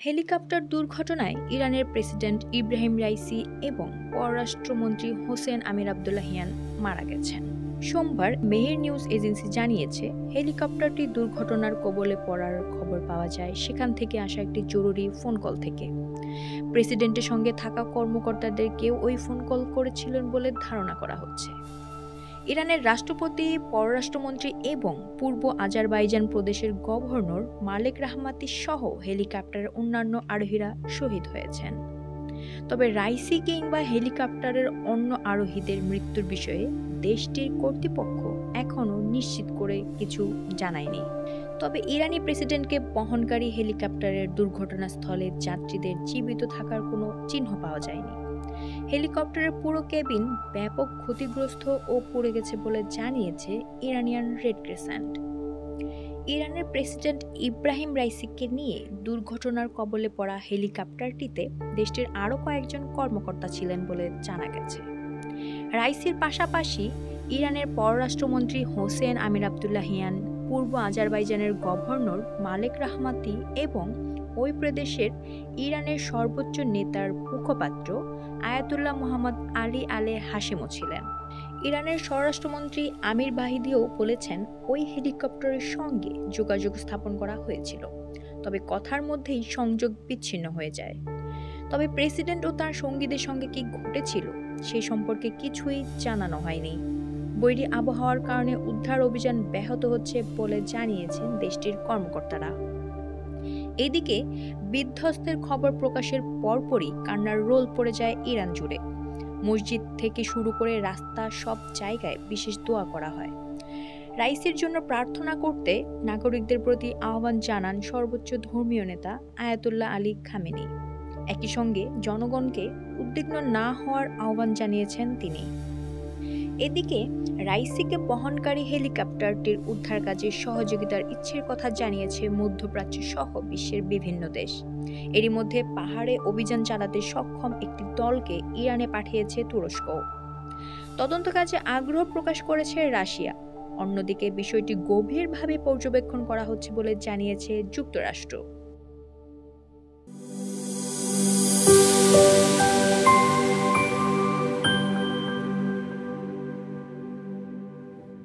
Helicopter দুর্ঘটনায় ইরানের president Ebrahim Raisi এবং পররাষ্ট্রমন্ত্রী হোসেন আমির আবদুল্লাহিয়ান মারা গেছেন। সোমবার মেহের নিউজ এজেন্সি জানিয়েছে, হেলিকপ্টারটি দুর্ঘটনার কবলে পড়ার খবর পাওয়া যায় সেখান থেকে আসা একটি জরুরি ফোন কল থেকে। প্রেসিডেন্টের সঙ্গে থাকা কর্মকর্তাদের কেউ ওই ফোন কল করেছিলেন বলে ধারণা করা হচ্ছে। ইরানের রাষ্ট্রপতি, পররাষ্ট্রমন্ত্রী এবং পূর্ব আজারবাইজান প্রদেশের গভর্নর মালেক রাহমাতি সহ হেলিকপ্টারের অন্যান্য আরোহীরা শহীদ হয়েছেন। তবে রাইসি কিংবা হেলিকপ্টারের অন্য আরোহীদের মৃত্যুর বিষয়ে দেশটির কর্তৃপক্ষ এখনও নিশ্চিত করে কিছু জানায়নি। তবে ইরানি প্রেসিডেন্টকে বহনকারী হেলিকপ্টারের দুর্ঘটনাস্থলে যাত্রীদের জীবিত থাকার কোনো চিহ্ন পাওয়া যায়নি। হেলিকপ্টারের পুরো কেবিন ব্যাপক ক্ষতিগ্রস্ত ও পুড়ে গেছে বলে জানিয়েছে ইরানিয়ান রেড ক্রিসেন্ট। ইরানের প্রেসিডেন্ট ইব্রাহিম রাইসিকে নিয়ে দুর্ঘটনার কবলে পড়া হেলিকপ্টারটিতে দেশটির আরও কয়েকজন কর্মকর্তা ছিলেন বলে জানা গেছে। রাইসির পাশাপাশি ইরানের পররাষ্ট্রমন্ত্রী হোসেন আমির আবদুল্লাহিয়ান, পূর্ব আজারবাইজানের গভর্নর মালেক রাহমাতি এবং ওই প্রদেশের ইরানের সর্বোচ্চ নেতার মুখপাত্র আয়াতুল্লাহ মোহাম্মদ আলী আলে হাশেমও ছিলেন। ইরানের স্বরাষ্ট্রমন্ত্রী আমির বাহিদিও বলেছেন, ওই হেলিকপ্টারের সঙ্গে যোগাযোগ স্থাপন করা হয়েছিল, তবে কথার মধ্যেই সংযোগ বিচ্ছিন্ন হয়ে যায়। তবে প্রেসিডেন্ট ও তার সঙ্গীদের সঙ্গে কি ঘটেছিল সে সম্পর্কে কিছুই জানানো হয়নি। বৈরী আবহাওয়ার কারণে উদ্ধার অভিযান ব্যাহত হচ্ছে বলে জানিয়েছেন দেশটির কর্মকর্তারা। এদিকে বিধ্বস্তের খবর প্রকাশের পরপরই কান্নার রোল পড়ে যায় ইরান জুড়ে। মসজিদ থেকে শুরু করে রাস্তা, সব জায়গায় বিশেষ দোয়া করা হয়। রাইসির জন্য প্রার্থনা করতে নাগরিকদের প্রতি আহ্বান জানান সর্বোচ্চ ধর্মীয় নেতা আয়াতুল্লাহ আলী খামেনি। একই সঙ্গে জনগণকে উদ্বিগ্ন না হওয়ার আহ্বান জানিয়েছেন তিনি। এদিকে রাইসিকে বহনকারী হেলিকপ্টারটির উদ্ধার কাজে সহযোগিতার ইচ্ছের কথা জানিয়েছে মধ্যপ্রাচ্য সহ বিশ্বের বিভিন্ন দেশ। এরই মধ্যে পাহাড়ে অভিযান চালাতে সক্ষম একটি দলকে ইরানে পাঠিয়েছে তুরস্ক। তদন্ত কাজে আগ্রহ প্রকাশ করেছে রাশিয়া। অন্যদিকে বিষয়টি গভীরভাবে পর্যবেক্ষণ করা হচ্ছে বলে জানিয়েছে যুক্তরাষ্ট্র।